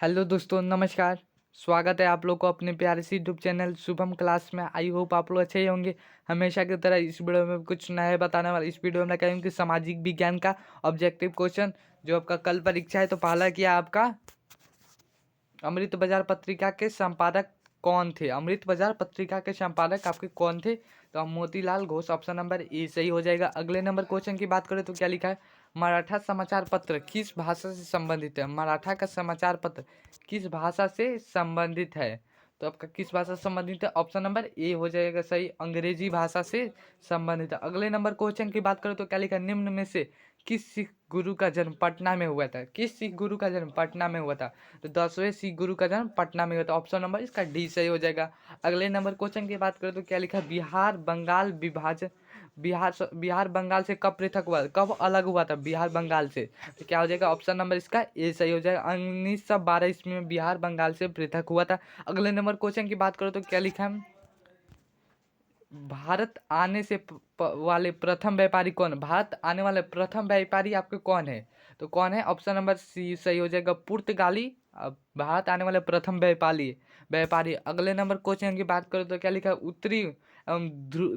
Hello दोस्तों, नमस्कार। स्वागत है आप लोग को अपने प्यारे से यूट्यूब चैनल शुभम क्लास में। आई होप आप लोग अच्छे ही होंगे। हमेशा की तरह इस वीडियो में कुछ नया बताने वाला। इस वीडियो में कहेंगे कि सामाजिक विज्ञान का ऑब्जेक्टिव क्वेश्चन जो आपका कल परीक्षा है। तो पहला किया आपका अमृत बाजार पत्रिका के संपादक कौन थे? अमृत बाजार पत्रिका के संपादक आपके कौन थे? तो हम Motilal Ghosh, option number A सही हो जाएगा। अगले नंबर क्वेश्चन की बात करें तो क्या लिखा है? मराठा समाचार पत्र किस भाषा से संबंधित है? मराठा का समाचार पत्र किस भाषा से संबंधित है? तो आपका किस भाषा से संबंधित है? ऑप्शन नंबर ए हो जाएगा सही, अंग्रेजी भाषा से संबंधित है। अगले नंबर क्वेश्चन की बात करें तो क्या लिखा है? निम्न में से किस सिख गुरु का जन्म पटना में हुआ था? किस सिख गुरु का जन्म पटना में हुआ था? तो 10वें सिख गुरु का जन्म पटना में हुआ था। ऑप्शन नंबर इसका डी सही हो जाएगा। अगले नंबर क्वेश्चन की बात करें तो क्या लिखा है? बिहार बंगाल विभाजन बिहार बंगाल से कब पृथक हुआ? कब अलग हुआ था बिहार बंगाल से? तो क्या हो जाएगा? ऑप्शन नंबर इसका ए सही हो जाएगा। 1912 ईस्वी में बिहार बंगाल से पृथक हुआ था। अगले नंबर क्वेश्चन की बात करो तो क्या लिखा है? भारत आने से वाले प्रथम व्यापारी कौन? भारत आने वाले प्रथम व्यापारी आपके कौन है? तो कौन है? ऑप्शन नंबर सी सही हो जाएगा, पुर्तगाली। अब भारत आने वाले प्रथम व्यापारी। अगले नंबर क्वेश्चन की बात करें तो क्या लिखा है? उत्तरी एवं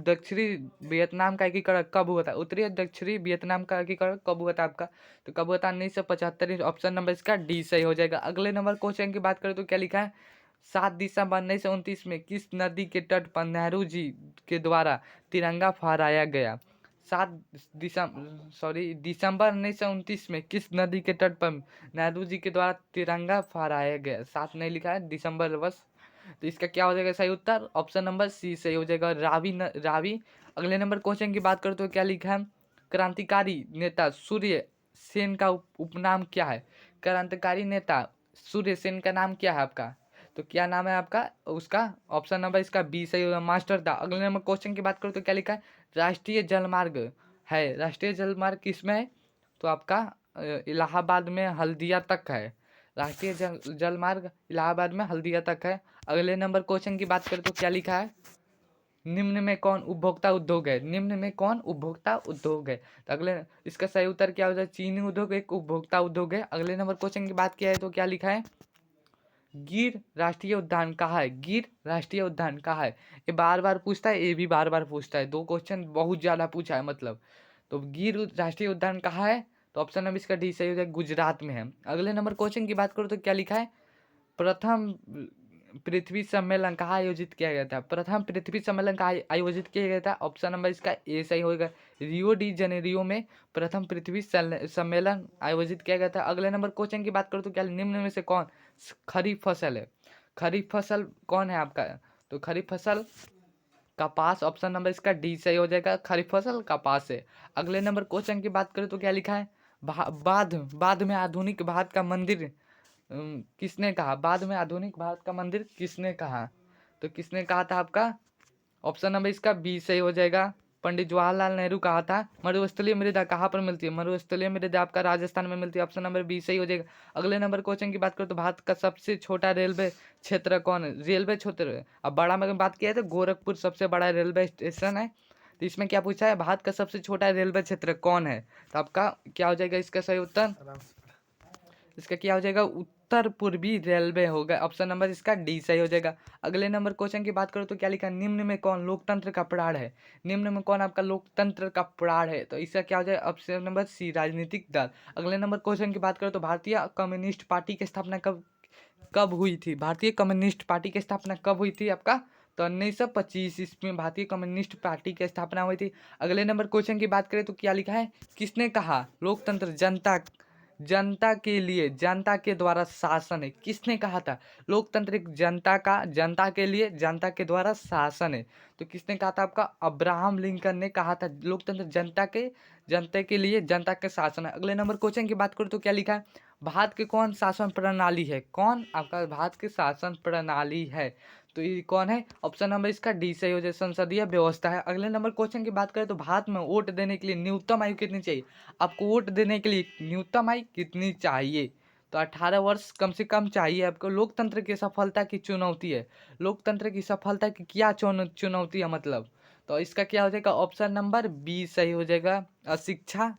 दक्षिणी वियतनाम का एकीकरण कब हुआ था? उत्तरी और दक्षिणी वियतनाम का एकीकरण कब हुआ था आपका? तो कब हुआ था? 1975। ऑप्शन नंबर इसका डी सही हो जाएगा। अगले नंबर क्वेश्चन की बात करें तो क्या लिखा है? 7 दिसंबर 1929 में किस नदी के तट पर नेहरू जी के द्वारा तिरंगा फहराया गया? दिसंबर 1929 में किस नदी के तट पर नेहरू जी के द्वारा तिरंगा फहराया गया? 7 नहीं लिखा है, दिसंबर बस। तो इसका क्या हो जाएगा सही उत्तर? ऑप्शन नंबर सी सही हो जाएगा, रावी। अगले नंबर क्वेश्चन की बात करो तो क्या लिखा है? क्रांतिकारी नेता सूर्य सेन का उपनाम क्या है? क्रांतिकारी नेता सूर्य सेन का नाम क्या है आपका? तो क्या नाम है आपका उसका? ऑप्शन नंबर इसका बी सही होगा, मास्टर था। अगले नंबर क्वेश्चन की बात करो तो क्या लिखा है? राष्ट्रीय जलमार्ग है, राष्ट्रीय जलमार्ग किसमें है? तो आपका इलाहाबाद में हल्दिया तक है। राष्ट्रीय जलमार्ग इलाहाबाद में हल्दिया तक है। अगले नंबर क्वेश्चन की बात करें तो क्या लिखा है? निम्न में कौन उपभोक्ता उद्योग है? निम्न में कौन उपभोक्ता उद्योग है? तो अगले इसका सही उत्तर क्या हो जाए? चीनी उद्योग एक उपभोक्ता उद्योग है। अगले नंबर क्वेश्चन की बात किया है तो क्या लिखा है? गिर राष्ट्रीय उद्यान कहाँ है? गिर राष्ट्रीय उद्यान कहाँ है? ये बार बार पूछता है, ये भी बार बार पूछता है। 2 क्वेश्चन बहुत ज़्यादा पूछा है मतलब। तो गिर राष्ट्रीय उद्यान कहाँ है? तो ऑप्शन नंबर इसका डी सही हो जाएगा, गुजरात में है। अगले नंबर क्वेश्चन की बात करो तो क्या लिखा है? प्रथम पृथ्वी सम्मेलन कहाँ आयोजित किया गया था? प्रथम पृथ्वी सम्मेलन कहाँ आयोजित किया गया था? ऑप्शन नंबर इसका ए सही होगा, रियो डी जनेरियो में प्रथम पृथ्वी सम्मेलन आयोजित किया गया था। अगले नंबर क्वेश्चन की बात करो तो क्या निम्न में से कौन खरीफ फसल है? खरीफ फसल कौन है आपका? तो खरीफ फसल कपास। ऑप्शन नंबर इसका डी सही हो जाएगा, खरीफ फसल कपास है। अगले नंबर क्वेश्चन की बात करें तो क्या लिखा है? बाद बाद में आधुनिक भारत का मंदिर किसने कहा? बाद में आधुनिक भारत का मंदिर किसने कहा? तो किसने कहा था आपका? ऑप्शन नंबर इसका बी सही हो जाएगा, पंडित जवाहरलाल नेहरू कहा था। मरुस्थलीय मृदा कहाँ पर मिलती है? मरुस्थलीय मृदा आपका राजस्थान में मिलती है। ऑप्शन नंबर बी सही हो जाएगा। अगले नंबर क्वेश्चन की बात करें तो भारत का सबसे छोटा रेलवे क्षेत्र कौन है? रेलवे क्षेत्र अब बड़ा में बात किया है तो गोरखपुर सबसे बड़ा रेलवे स्टेशन है। तो इसमें क्या पूछा है? भारत का सबसे छोटा रेलवे क्षेत्र कौन है? तो आपका क्या हो जाएगा इसका सही उत्तर? इसका क्या हो जाएगा? उत्तर पूर्वी रेलवे होगा। ऑप्शन नंबर इसका डी सही हो जाएगा। अगले नंबर क्वेश्चन की बात करो तो क्या लिखा? निम्न में कौन लोकतंत्र का प्राण है? निम्न में कौन आपका लोकतंत्र का प्राण है? तो इसका क्या हो जाएगा? ऑप्शन नंबर सी, राजनीतिक दल। अगले नंबर क्वेश्चन की बात करो तो भारतीय कम्युनिस्ट पार्टी की स्थापना कब कब हुई थी? भारतीय कम्युनिस्ट पार्टी की स्थापना कब हुई थी आपका? तो 1925 ईस्वी में भारतीय कम्युनिस्ट पार्टी की स्थापना हुई थी। अगले नंबर क्वेश्चन की बात करें तो क्या लिखा है? किसने कहा लोकतंत्र जनता जनता के लिए जनता के द्वारा शासन है? किसने कहा था? लोकतंत्र एक जनता के लिए जनता के द्वारा शासन है। तो किसने कहा था आपका? अब्राहम लिंकन ने कहा था लोकतंत्र जनता के लिए जनता के शासन है। अगले नंबर क्वेश्चन की बात करो तो क्या लिखा है? भारत के कौन शासन प्रणाली है? कौन आपका भारत की शासन प्रणाली है? तो ये कौन है? ऑप्शन नंबर इसका डी सही हो जाए, संसदीय व्यवस्था है। अगले नंबर क्वेश्चन की बात करें तो भारत में वोट देने के लिए न्यूनतम आयु कितनी चाहिए? आपको वोट देने के लिए न्यूनतम आयु कितनी चाहिए? तो 18 वर्ष कम से कम चाहिए आपको। लोकतंत्र की सफलता की चुनौती है। लोकतंत्र की सफलता की क्या चुनौती है मतलब? तो इसका क्या हो जाएगा? ऑप्शन नंबर बी सही हो जाएगा, शिक्षा।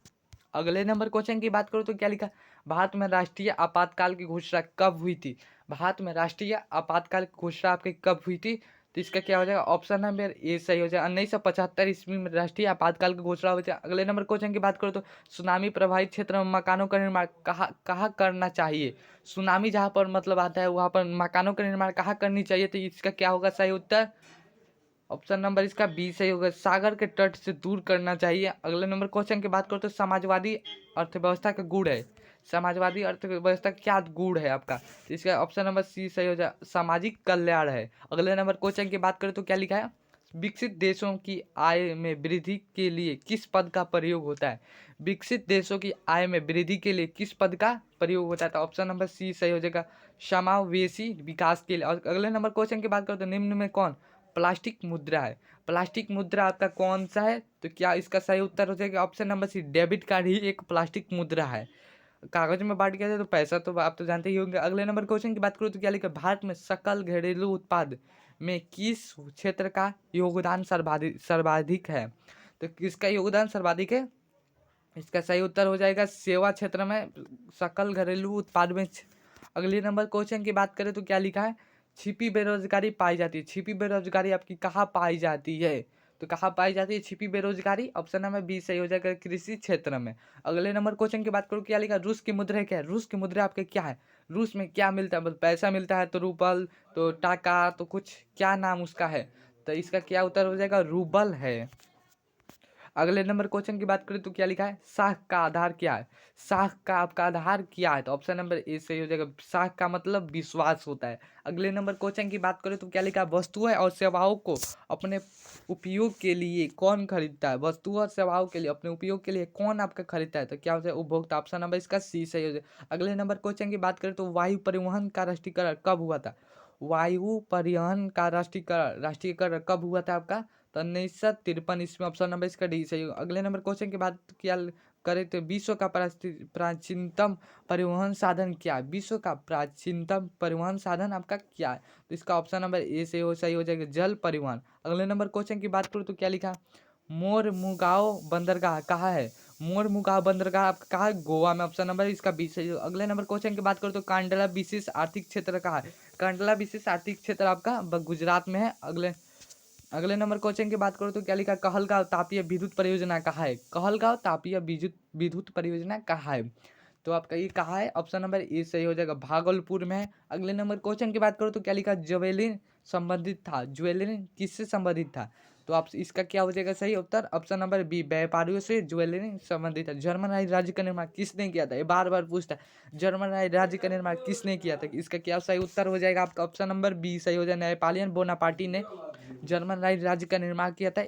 अगले नंबर क्वेश्चन की बात करो तो क्या लिखा? भारत में राष्ट्रीय आपातकाल की घोषणा कब हुई थी? भारत में राष्ट्रीय आपातकाल की घोषणा आपकी कब हुई थी? तो इसका क्या हो जाएगा? ऑप्शन नंबर ए सही हो जाएगा। 1975 ईस्वी में राष्ट्रीय आपातकाल की घोषणा हुई थी। अगले नंबर क्वेश्चन की बात करो तो सुनामी प्रभावित क्षेत्र में मकानों का निर्माण कहाँ कहाँ करना चाहिए? सुनामी जहाँ पर मतलब आता है वहाँ पर मकानों का निर्माण कहाँ करनी चाहिए? तो इसका क्या होगा सही उत्तर? ऑप्शन नंबर इसका बी सही होगा, सागर के तट से दूर करना चाहिए। अगले नंबर क्वेश्चन की बात करो तो समाजवादी अर्थव्यवस्था का गुण है। समाजवादी अर्थव्यवस्था क्या गुण है आपका? तो इसका ऑप्शन नंबर सी सही हो जाए, सामाजिक कल्याण है। अगले नंबर क्वेश्चन की बात करें तो क्या लिखा है? विकसित देशों की आय में वृद्धि के लिए किस पद का प्रयोग होता है? विकसित देशों की आय में वृद्धि के लिए किस पद का प्रयोग होता है? तो ऑप्शन नंबर सी सही हो जाएगा, समावेशी विकास के लिए। और अगले नंबर क्वेश्चन की बात करें तो निम्न में कौन प्लास्टिक मुद्रा है? प्लास्टिक मुद्रा आपका कौन सा है? तो क्या इसका सही उत्तर हो जाएगा option number C, debit card ही एक प्लास्टिक मुद्रा है। कागज में बांट गया था तो पैसा तो आप तो जानते ही होंगे। अगले नंबर क्वेश्चन की बात करूँ तो क्या लिखा, भारत में सकल घरेलू उत्पाद में किस क्षेत्र का योगदान सर्वाधिक है? तो किसका योगदान सर्वाधिक है? इसका सही उत्तर हो जाएगा सेवा क्षेत्र में सकल घरेलू उत्पाद में। अगले नंबर क्वेश्चन की बात करें तो क्या लिखा है, छिपी बेरोजगारी पाई जाती है। छिपी बेरोजगारी आपकी कहाँ पाई जाती है? तो कहाँ पाई जाती है छिपी बेरोजगारी? ऑप्शन नंबर बी सही हो जाएगा, कृषि क्षेत्र में। अगले नंबर क्वेश्चन की बात करूँ क्या लिखा, रूस की मुद्रा क्या है? रूस की मुद्रा आपके क्या है? रूस में क्या मिलता है? पैसा मिलता है तो रूबल, तो टाका, तो कुछ क्या नाम उसका है? तो इसका क्या उत्तर हो जाएगा, रूबल है। अगले नंबर क्वेश्चन की बात करें तो क्या लिखा है, साख का आधार क्या है? साख का आपका आधार क्या है? तो ऑप्शन नंबर ए सही हो जाएगा, साख का मतलब विश्वास होता है। अगले नंबर क्वेश्चन की बात करें तो क्या लिखा है, वस्तुएं और सेवाओं को अपने उपयोग के लिए कौन खरीदता है? वस्तु और सेवाओं के लिए अपने उपयोग के लिए कौन आपका खरीदता है? तो क्या हो जाए, उपभोक्ता। ऑप्शन नंबर इसका सी सही हो जाए। अगले नंबर क्वेश्चन की बात करें तो वायु परिवहन का राष्ट्रीयकरण कब हुआ था? वायु परिवहन का राष्ट्रीयकरण कब हुआ था आपका? तो 1953 ईस्वी। ऑप्शन नंबर इसका डी सही होगा। अगले नंबर क्वेश्चन की बात क्या करें तो विश्व का प्राचीनतम परिवहन साधन क्या है? विश्व का प्राचीनतम परिवहन साधन आपका क्या है? तो इसका ऑप्शन नंबर ए से हो सही हो जाएगा, जल परिवहन। अगले नंबर क्वेश्चन की बात करूँ तो क्या लिखा, मोरमुगाओ बंदरगाह कहाँ है? मोरमुगाओ बंदरगाह आपका कहाँ है? गोवा में। ऑप्शन नंबर इसका बी सही होगा। अगले नंबर क्वेश्चन की बात करूँ तो कांडला विशेष आर्थिक क्षेत्र कहाँ है? कांडला विशेष आर्थिक क्षेत्र आपका गुजरात में है। अगले नंबर क्वेश्चन की बात करो तो क्या लिखा, कहलगांव तापीय विद्युत परियोजना कहाँ है? कहलगांव तापीय विद्युत परियोजना कहाँ है? तो आपका ये कहाँ है? ऑप्शन नंबर ए सही हो जाएगा, भागलपुर में है। अगले नंबर क्वेश्चन की बात करो तो क्या लिखा, ज्वेलरी संबंधित था। ज्वेलरी किससे संबंधित था? तो आप इसका क्या हो जाएगा सही उत्तर? ऑप्शन नंबर बी, व्यापारियों से ज्वेलरी संबंधित है। जर्मन राज्य का निर्माण किसने किया था? ये बार बार पूछता है, जर्मन राज्य का निर्माण किसने किया था? इसका क्या सही उत्तर हो जाएगा आपका? ऑप्शन नंबर बी सही हो जाएगा, नेपोलियन बोनापार्टी ने जर्मन राज्य का निर्माण किया था।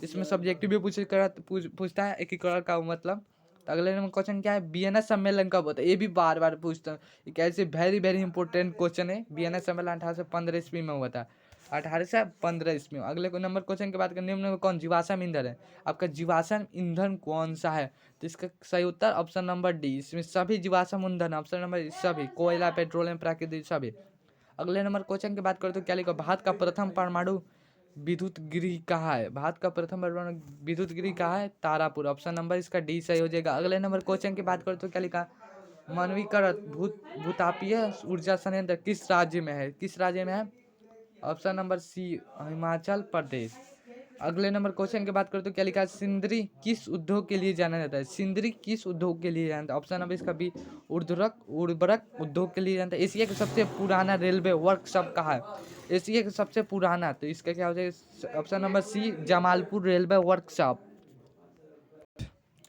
इसमें सब्जेक्टिव भी पूछता है एकीकरण का मतलब। तो अगले नंबर क्वेश्चन क्या है, बीएनएस सम्मेलन कब होता है? ये भी बार बार पूछता है, ये कैसे वेरी वेरी इंपॉर्टेंट क्वेश्चन है। बीएनएस सम्मेलन 1815 ईस्वी में हुआ था, 1815 ईस्वी में। अगले नंबर क्वेश्चन की बात करें, निम्न में कौन जीवाश्म ईंधन है? आपका जीवाश्म ईंधन कौन सा है? तो इसका सही उत्तर ऑप्शन नंबर डी, इसमें सभी जीवाश्म ईंधन। ऑप्शन नंबर सभी, कोयला, पेट्रोलियम, प्राकृतिक सभी। अगले नंबर क्वेश्चन की बात करें तो क्या लिखा, भारत का प्रथम परमाणु विद्युत गृह कहाँ है? भारत का प्रथम परमाणु विद्युत गृह कहाँ है? तारापुर। ऑप्शन नंबर इसका डी सही हो जाएगा। अगले नंबर क्वेश्चन की बात करें तो क्या लिखा, मानवीकृत भूतापीय ऊर्जा संयंत्र किस राज्य में है? किस राज्य में है? ऑप्शन नंबर सी, हिमाचल प्रदेश। अगले नंबर क्वेश्चन की बात करें तो क्या लिखा है, सिंदरी किस उद्योग के लिए जाना जाता है? सिंदरी किस उद्योग के लिए जाना जाता है? ऑप्शन नंबर इसका बी, उर्वरक उद्योग के लिए जानता है। एशिया का सबसे पुराना रेलवे वर्कशॉप कहाँ है? एशिया का सबसे पुराना, तो इसका क्या हो जाएगा? Option number C, Jamalpur railway workshop.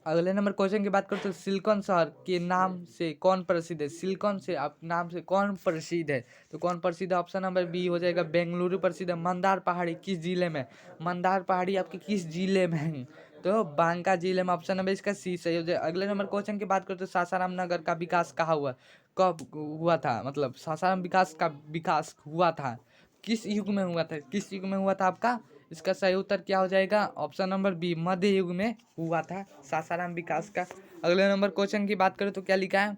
अगले नंबर क्वेश्चन की बात करें तो सिलिकॉन शहर के नाम से कौन प्रसिद्ध है? सिलिकॉन से आप नाम से कौन प्रसिद्ध है? तो कौन प्रसिद्ध है? ऑप्शन नंबर बी हो जाएगा, बेंगलुरु प्रसिद्ध है। मंदार पहाड़ी किस जिले में? मंदार पहाड़ी आपके किस जिले में है? तो बांका जिले में। ऑप्शन नंबर इसका सी सही हो जाए। अगले नंबर क्वेश्चन की बात करें तो सासाराम नगर का विकास कहाँ हुआ, कब हुआ था? मतलब सासाराम विकास हुआ था किस युग में हुआ था? किस युग में हुआ था आपका? इसका सही उत्तर क्या हो जाएगा? ऑप्शन नंबर बी, मध्य युग में हुआ था सासाराम विकास का। अगले नंबर क्वेश्चन की बात करें तो क्या लिखा है,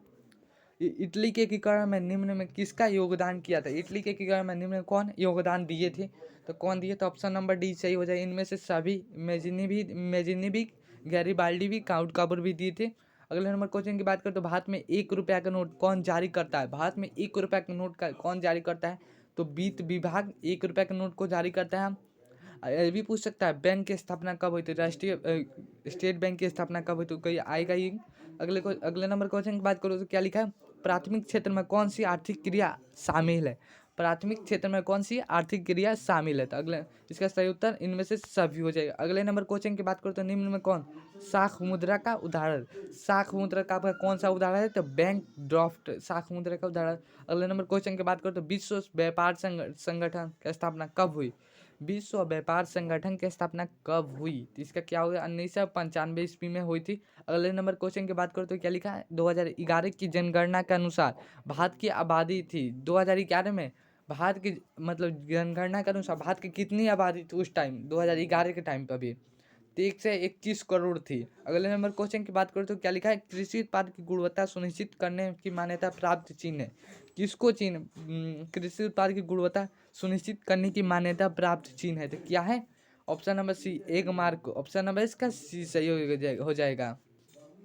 इटली के एकीकरण में निम्न में किसका योगदान किया था? इटली के एकीकरण में निम्न में कौन योगदान दिए थे? तो कौन दिए? तो ऑप्शन नंबर डी सही हो जाए, इनमें से सभी। मेजिनी भी, गैरिबाल्डी भी, काउंट काबूर भी दिए थे। अगले नंबर क्वेश्चन की बात करें तो भारत में 1 रुपया का नोट कौन जारी करता है? भारत में 1 रुपया का नोट का कौन जारी करता है? तो वित्त विभाग 1 रुपया के नोट को जारी करता है। ये भी पूछ सकता है बैंक की स्थापना कब हुई थी? स्टेट बैंक की स्थापना कब हुई? तो कोई आएगा ही। अगले नंबर क्वेश्चन की बात करो तो क्या लिखा है? प्राथमिक क्षेत्र में कौन सी आर्थिक क्रिया शामिल है? प्राथमिक क्षेत्र में कौन सी आर्थिक क्रिया शामिल है? तो अगले इसका सही उत्तर इनमें से सभी हो जाएगा। अगले नंबर क्वेश्चन की बात करो तो निम्न में कौन साख मुद्रा का उदाहरण? साख मुद्रा का आपका कौन सा उदाहरण है? तो बैंक ड्राफ्ट साख मुद्रा का उदाहरण। अगले नंबर क्वेश्चन की बात करो तो विश्व व्यापार संगठन की स्थापना कब हुई? विश्व व्यापार संगठन की स्थापना कब हुई? तो इसका क्या होगा? 1995 ईस्वी में हुई थी। अगले नंबर क्वेश्चन की बात करो तो क्या लिखा है? 2011 की जनगणना के अनुसार भारत की आबादी थी 2011 में, भारत की मतलब जनगणना के अनुसार भारत की कितनी आबादी थी उस टाइम 2011 के टाइम पर भी? तो 121 करोड़ थी। अगले नंबर क्वेश्चन की बात करें तो क्या लिखा है? कृषि उत्पाद की गुणवत्ता सुनिश्चित करने की मान्यता प्राप्त चीन है। किसको चीन? कृषि उत्पाद की गुणवत्ता सुनिश्चित करने की मान्यता प्राप्त चीन है। तो क्या है? ऑप्शन नंबर सी, एक मार्क। ऑप्शन नंबर इसका सी सही हो जाएगा।